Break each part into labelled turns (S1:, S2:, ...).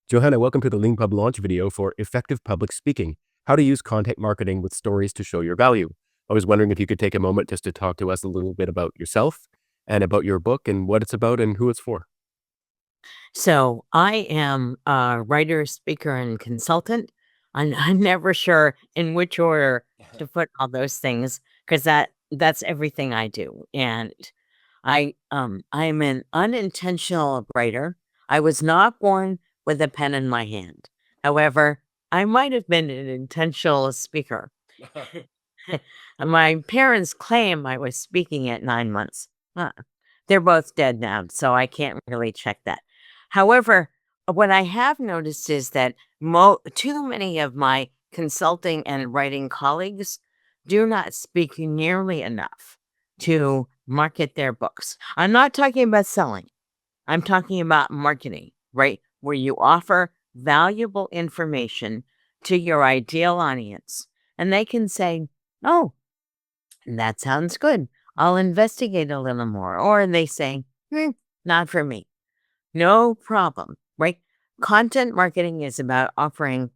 S1: Johanna, welcome to the Leanpub launch video for Effective Public Speaking, how to use content marketing with stories to show your value. I was wondering if you could take a moment just to talk to us a little bit about yourself and about your book and what it's about and who it's for.
S2: So I am a writer, speaker, and consultant. I'm never sure in which order to put all those things because that's everything I do. And I'm an unintentional writer. I was not born with a pen in my hand. However, I might have been an intentional speaker. My parents claim I was speaking at 9 months. Uh, They're both dead now, so I can't really check that. However, what I have noticed is that too many of my consulting and writing colleagues do not speak nearly enough to market their books. I'm not talking about selling. I'm talking about marketing, right? Where you offer valuable information to your ideal audience and they can say, "Oh, that sounds good. I'll investigate a little more." Or they say, "Not for me." No problem, right? Content marketing is about offering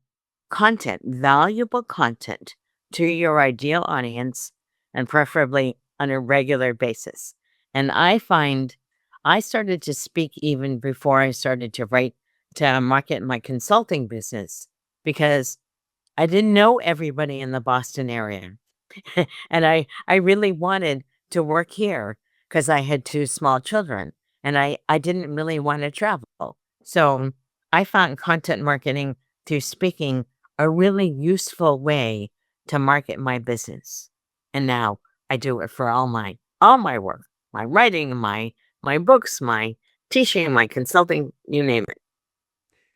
S2: content, valuable content to your ideal audience and preferably on a regular basis. And I find I started to speak even before I started to write to market my consulting business because I didn't know everybody in the Boston area. And I really wanted to work here because I had two small children and I didn't really want to travel. So I found content marketing through speaking a really useful way to market my business. And now I do it for all my work, my writing, my books, my teaching, my consulting, you name it.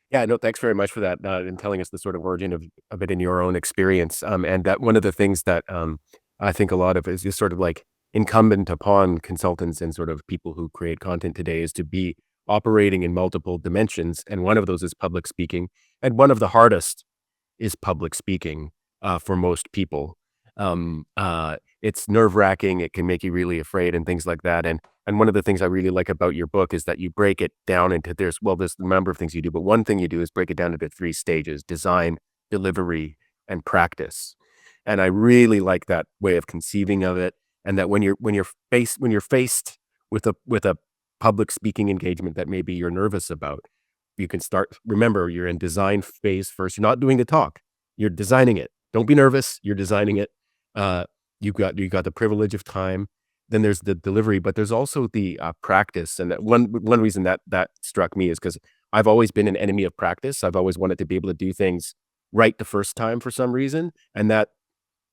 S1: Yeah, no, thanks very much for that and telling us the sort of origin of it in your own experience. And that one of the things that I think a lot of is just sort of like incumbent upon consultants and sort of people who create content today is to be operating in multiple dimensions. And one of those is public speaking. And one of the hardest is public speaking for most people. It's nerve wracking. It can make you really afraid and things like that. And one of the things I really like about your book is that you break it down into there's a number of things you do, but one thing you do is break it down into three stages: design, delivery, and practice. And I really like that way of conceiving of it. And that when you're faced with a public speaking engagement that maybe you're nervous about, you can start. Remember, you're in design phase first. You're not doing the talk. You're designing it. Don't be nervous. You're designing it. Uh, you got the privilege of time. Then there's the delivery, but there's also the practice. And that one reason that struck me is because I've always been an enemy of practice. I've always wanted to be able to do things right the first time for some reason, and that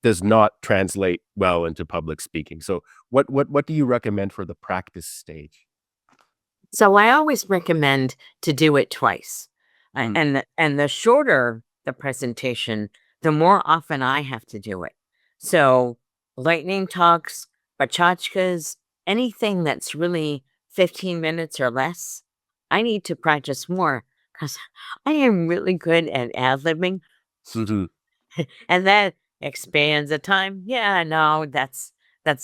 S1: does not translate well into public speaking. So, what do you recommend for the practice stage?
S2: So I always recommend to do it twice.
S1: Mm.
S2: And the shorter the presentation, the more often I have to do it. So lightning talks, bachachkas, anything that's really 15 minutes or less, I need to practice more because I am really good at ad-libbing
S1: Mhm.
S2: and that expands the time. Yeah, no, that's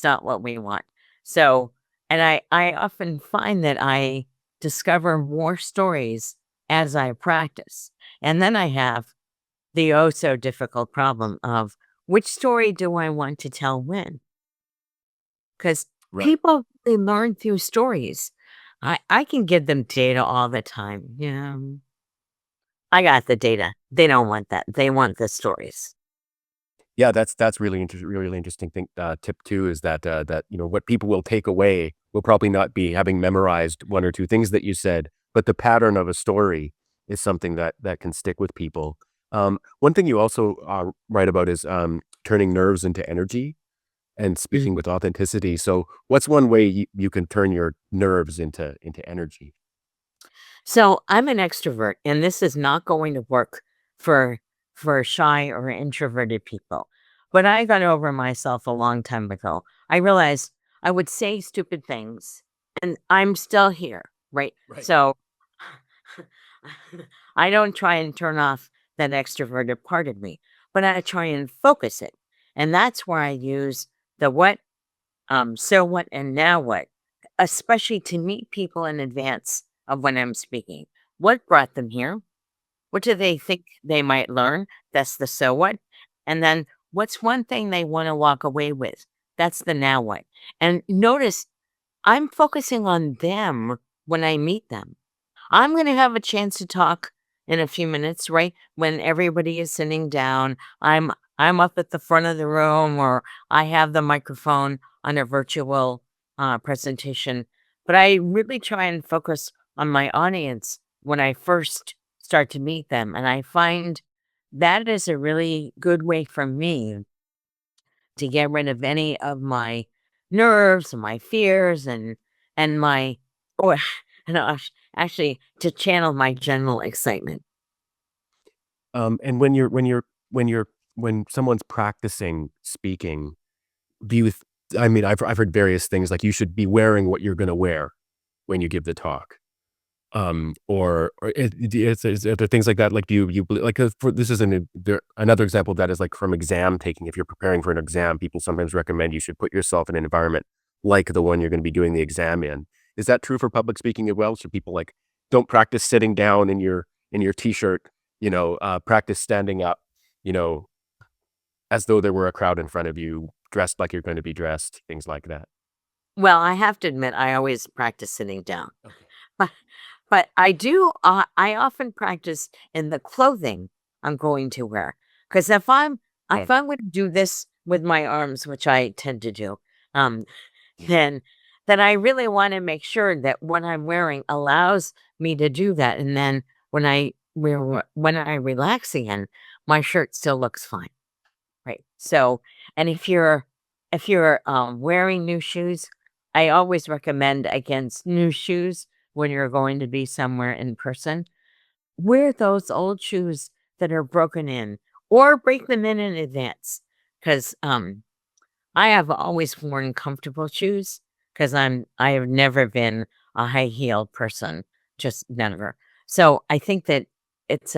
S2: not what we want. So, and I often find that I discover more stories as I practice. And then I have the oh so difficult problem of which story do I want to tell when? Because
S1: Right.
S2: people they learn through stories. I can give them data all the time. Yeah. I got the data. They don't want that. They want the stories.
S1: Yeah, that's really interesting thing. Tip two is that what people will take away will probably not be having memorized one or two things that you said, but the pattern of a story is something that can stick with people. One thing you also write about is turning nerves into energy and speaking with authenticity. So, what's one way you can turn your nerves into energy?
S2: So I'm an extrovert, and this is not going to work for shy or introverted people. But I got over myself a long time ago. I realized I would say stupid things, and I'm still here, right?
S1: Right.
S2: So I don't try and turn off that extroverted part of me, but I try and focus it, and that's where I use the what, so what, and now what, especially to meet people in advance of when I'm speaking. What brought them here? What do they think they might learn? That's the so what. And then what's one thing they want to walk away with? That's the now what. And notice I'm focusing on them when I meet them. I'm going to have a chance to talk in a few minutes, right? When everybody is sitting down, I'm up at the front of the room, or I have the microphone on a virtual presentation. But I really try and focus on my audience when I first start to meet them, and I find that is a really good way for me to get rid of any of my nerves and my fears and my or and actually to channel my general excitement.
S1: And when you're when someone's practicing speaking, do you th I mean, I've heard various things, like, you should be wearing what you're gonna wear when you give the talk. Or is there things like that? Like, do you belie like, for this is another example of that is, like, from exam taking. If you're preparing for an exam, people sometimes recommend you should put yourself in an environment like the one you're gonna be doing the exam in. Is that true for public speaking as well? Should people, like, don't practice sitting down in your T-shirt, practice standing up, you know, as though there were a crowd in front of you, dressed like you're gonna be dressed, things like that?
S2: Well, I have to admit I always practice sitting down.
S1: Okay.
S2: But I often practice in the clothing I'm going to wear. Because
S1: Oh,
S2: if I'm going to do this with my arms, which I tend to do, um, then I really want to make sure that what I'm wearing allows me to do that. And then when I relax again, my shirt still looks fine. Right. So, and if you're wearing new shoes, I always recommend against new shoes when you're going to be somewhere in person. Wear those old shoes that are broken in, or break them in advance. Because I have always worn comfortable shoes because I have never been a high heel person, just never. So I think that it's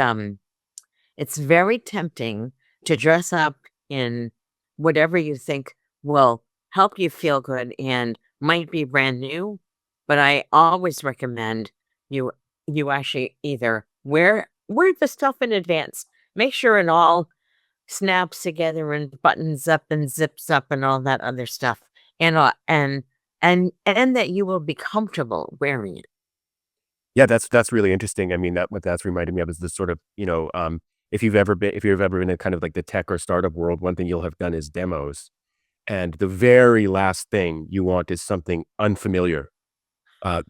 S2: it's very tempting to dress up in whatever you think will help you feel good and might be brand new, but I always recommend you actually either wear the stuff in advance. Make sure it all snaps together and buttons up and zips up and all that other stuff. And that you will be comfortable wearing it.
S1: yeah, that's really interesting. I mean, what that's reminded me of is this sort of, if you've ever been in kind of like the tech or startup world, one thing you'll have done is demos, and the very last thing you want is something unfamiliar,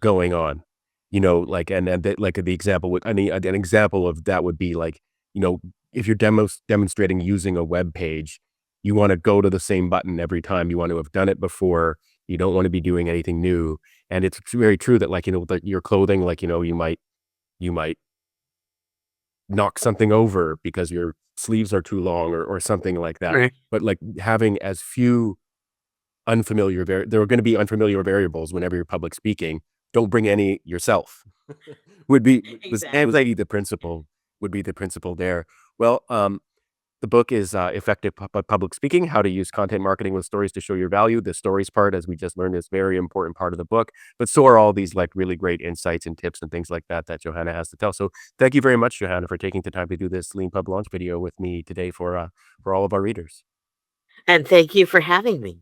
S1: going on. And that, like, the example with any an example of that would be like, you know, if you're demonstrating using a web page, you wanna go to the same button every time. You want to have done it before. You don't wanna be doing anything new. And it's very true that, like, that your clothing, like, you might knock something over because your sleeves are too long, or something like that.
S2: Right.
S1: But, like, having as few there are gonna be unfamiliar variables whenever you're public speaking. Don't bring any yourself. Would be was
S2: Exactly.
S1: the principle would be the principle there. Well, the book is, Effective Public Speaking: How to Use Content Marketing with Stories to Show Your Value. The stories part, as we just learned, is a very important part of the book, but so are all these, like, really great insights and tips and things like that that Johanna has to tell. So thank you very much, Johanna, for taking the time to do this Leanpub launch video with me today for all of our readers.
S2: And thank you for having me.